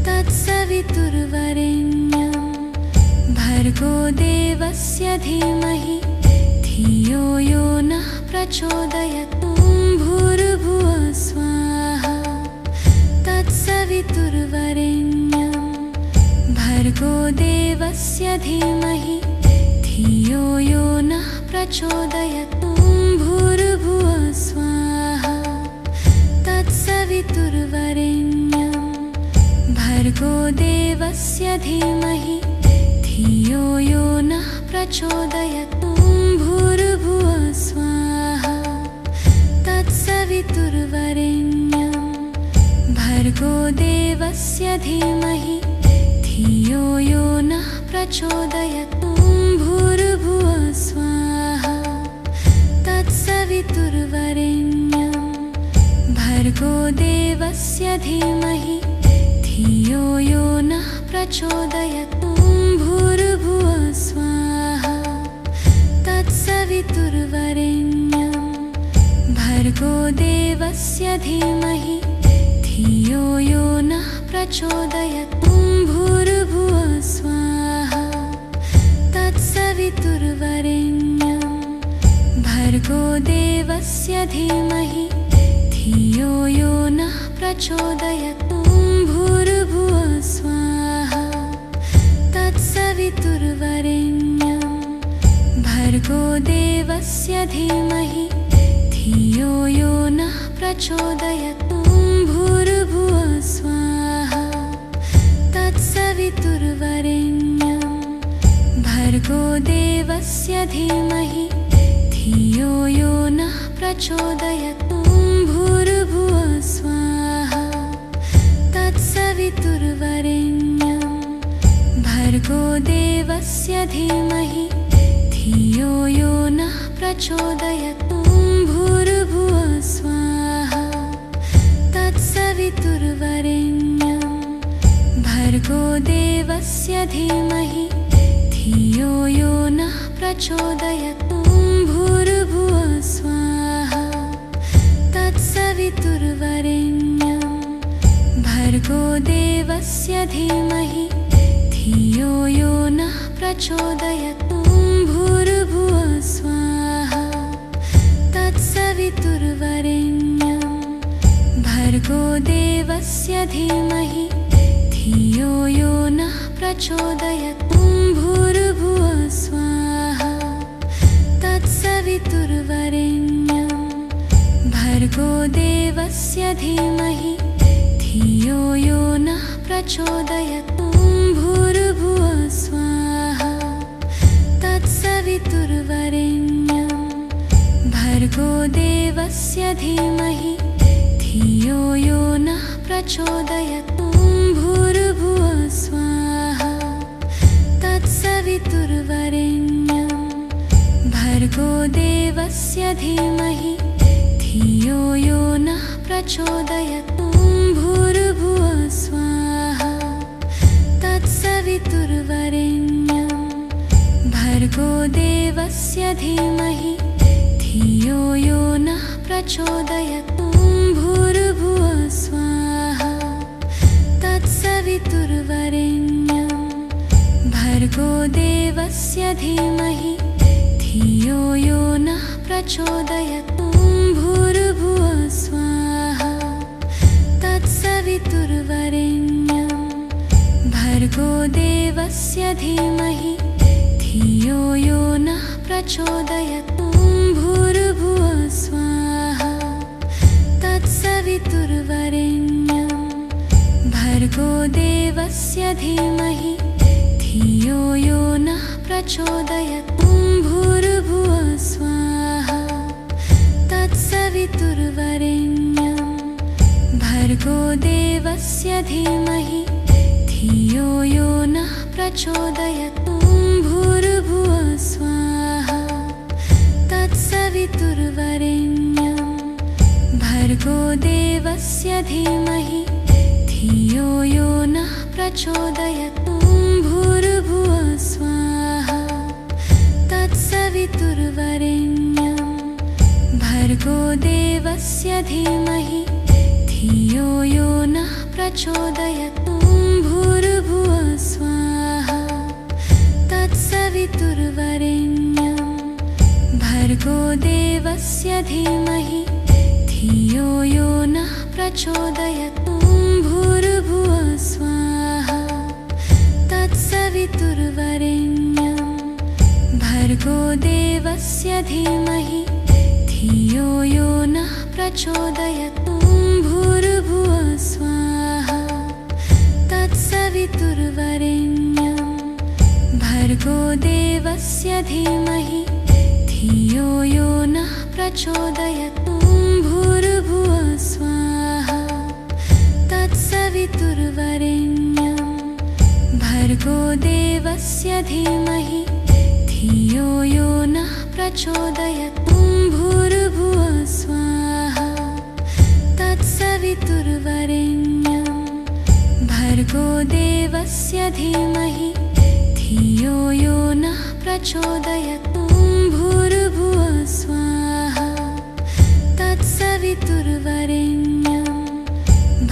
तत्सवितुर्वरेण्यं भर्गो देवस्य धीमहि धियो यो नः प्रचोदयात् भूर्भुवः स्वाहा तत्सवितुर्वरेण्यं भर्गो देवस्य धीमहि धियो यो नः प्रचोदयात् भूर्भुवः स्वाहा तत्सवितुर्वरेण्यं भर्गो देवस्य धीमहि धियो यो नः प्रचोदयात् भूर्भुवः स्वाहा तत्सवितुर्वरेण्यं भर्गो देवस्य धीमहि धियो यो नः प्रचोदयात् भूर्भुवः स्वाहा तत्सवितुर्वरेण्यं भर्गो देवस्य धीमहि धियो यो नः प्रचोदयात् भूर्भुवः स्वाहा तत्सवितुर्वरेण्यं भर्गो देवस्य धीमहि धियो यो नः प्रचोदयात् भूर्भुवः स्वाहा तत्सवितुर्वरेण्यं भर्गो देवस्य धीमहि धियो यो नः प्रचोदयात् भूर्भुवः स्वाहा तत्सवितुर्वरेण्यं भर्गो देवस्य धीमहि धियो यो नः प्रचोदयात् भूर्भुवः स्वाहा तत्सवितुर्वरेण्यं भर्गो देवस्य धीमहि धियो यो नः प्रचोदयात् भूर्भुवः स्वाहा तत्सवितुर्वरेण्यं भर्गो देवस्य धीमहि धियो यो नः प्रचोदयात् भूर्भुवः स्वाहा तत्सवितुर्वरेण्यं भर्गो देवस्य धीमहि धियो यो नः प्रचोदयात् भूर्भुवः स्वाहा तत्सवितुर्वरेण्यं भर्गो देवस्य धीमहि धियो यो नः प्रचोदयात् भूर्भुवः स्वाहा तत्सवितुर्वरेण्यं भर्गो देवस्य धीमहि धियो यो नः प्रचोदयात् भूर्भुवः स्वाहा तत्सवितुर्वरेण्यं भर्गो देवस्य धीमहि धियो यो नः प्रचोदयात् ॐ भूर्भुवः स्वाहा तत्सवितुर्वरेण्यं भर्गो देवस्य धीमहि धियो यो नः प्रचोदयात् ॐ भूर्भुवः स्वाहा तत्सवितुर्वरेण्यं भर्गो देवस्य धीमहि धियो यो नः प्रचोदयात् ॐ भूर्भुवः स्वाहा तत्सवितुर्वरेण्यं भर्गो देवस्य धीमहि धियो यो नः प्रचोदयात् ॐ भूर्भुवः स्वाहा तत्सवितुर्वरेण्यं भर्गो देवस्य धीमहि धियो यो नः प्रचोदयात् ॐ भूर्भुवः स्वाहा तत्सवितुर्वरेण्यं भर्गो देवस्य धीमहि धियो यो नः प्रचोदयात् ॐ भूर्भुवः स्वाहा तत्सवितुर्वरेण्यं भर्गो देवस्य धीमहि धियो यो नः प्रचोदयात् ॐ भूर्भुवः स्वाहा तत्सवितुर्वरेण्यं भर्गो देवस्य धीमहि धियो यो नः प्रचोदयात् ॐ भूर्भुवः स्वाहा तत्सवितुर्वरेण्यं भर्गो देवस्य धीमहि धियो यो नः प्रचोदयात् ॐ भूर्भुवः स्वाहा तत्सवितुर्वरेण्यं भर्गो देवस्य धीमहि धियो यो नः प्रचोदयात् ॐ भूर्भुवः स्वाहा तत्सवितुर्वरेण्यं भर्गो देवस्य धीमहि धियो यो नः प्रचोदयात् ॐ भूर्भुवः स्वाहा तत्सवितुर्वरेण्यं भर्गो देवस्य धीमहि धियो यो नः प्रचोदयात् ॐ भूर्भुवः स्वाहा तत्सवितुर्वरेण्यं भर्गो देवस्य धीमहि धियो यो नः प्रचोदयात् ॐ भूर्भुवः स्वाहा तत्सवितुर्वरेण्यं भर्गो देवस्य धीमहि धियो यो नः प्रचोदयात् ॐ भूर्भुवः स्वाहा तत्सवितुर्वरेण्यं भर्गो देवस्य धीमहि धियो यो नः प्रचोदयात् ॐ भूर्भुवः स्वाहा तत्सवितुर्वरेण्यं भर्गो देवस्य धीमहि धियो यो नः प्रचोदयात् ॐ भूर्भुवः स्वाहा तत्सवितुर्वरेण्यं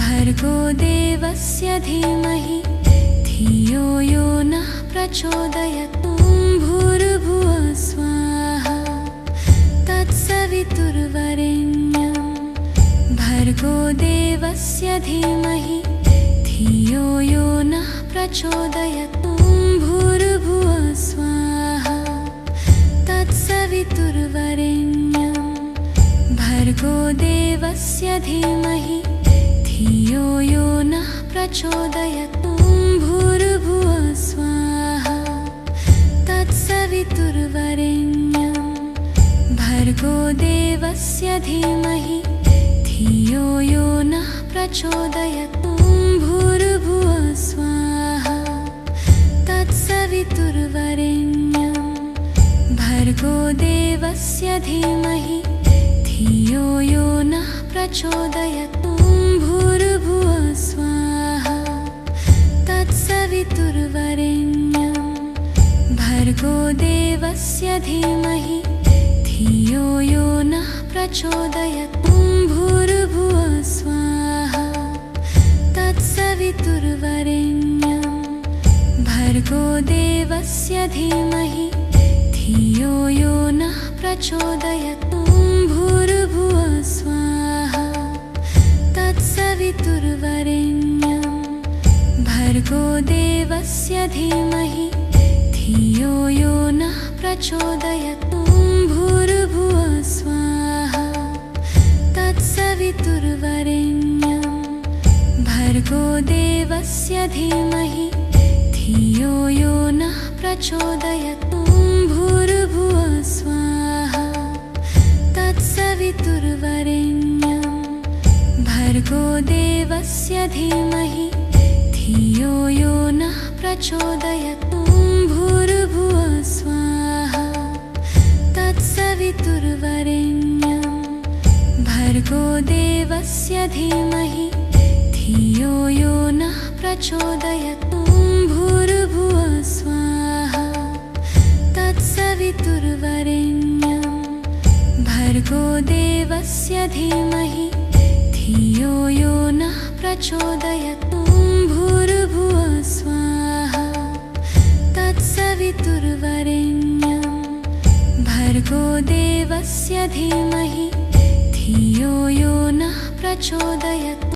भर्गो देवस्य धीमहि धियो यो नः प्रचोदयात् ॐ भूर्भुवः स्वाहा तत्सवितुर्वरेण्यं भर्गो देवस्य धीमहि धियो यो नः प्रचोदयात् ॐ भूर्भुवः स्वाहा तत्सवितुर्वरेण्यं भर्गो देवस्य धीमहि धियो यो नः प्रचोदयात् ॐ भूर्भुवः स्वाहा तत्सवितुर्वरेण्यं भर्गो देवस्य धीमहि धियो यो नः प्रचोदयात् ॐ भूर्भुवः स्वाहा तत्सवितुर्वरेण्यं भर्गो देवस्य धीमहि धियो यो नः प्रचोदयात् ॐ भूर्भुवः स्वाहा तत्सवितुर्वरेण्यं भर्गो देवस्य धीमहि धियो यो नः प्रचोदयात् ॐ भूर्भुवः स्वाहा तत्सवितुर्वरेण्यं भर्गो देवस्य धीमहि धियो यो नः प्रचोदयात् ॐ भूर्भुवः स्वाहा तत्सवितुर्वरेण्यं भर्गो देवस्य धीमहि धियो यो नः प्रचोदयात्। भूर्भुवः स्वाहा तत्सवितुर्वरेण्यं भर्गो देवस्य धीमहि धियो यो नः प्रचोदयात्। भूर्भुवः स्वाहा तत्सवितुर्वरेण्यं भर्गो देवस्य धीमहि धियो यो नः प्रचोदयात्। भूर्भुवः स्वाहा तत्सवितुर्वरेण्यं भर्गो देवस्य धीमहि धियो यो नः प्रचोदयात्। भूर्भुवः स्वाहा तत्सवितुर्वरेण्यं भर्गो देवस्य धीमहि धियो यो नः प्रचोदयात्। भूर्भुवः स्वाहा तत्सवितुर्वरेण्यं भर्गो देवस्य धीमहि धियो यो नः प्रचोदयात्।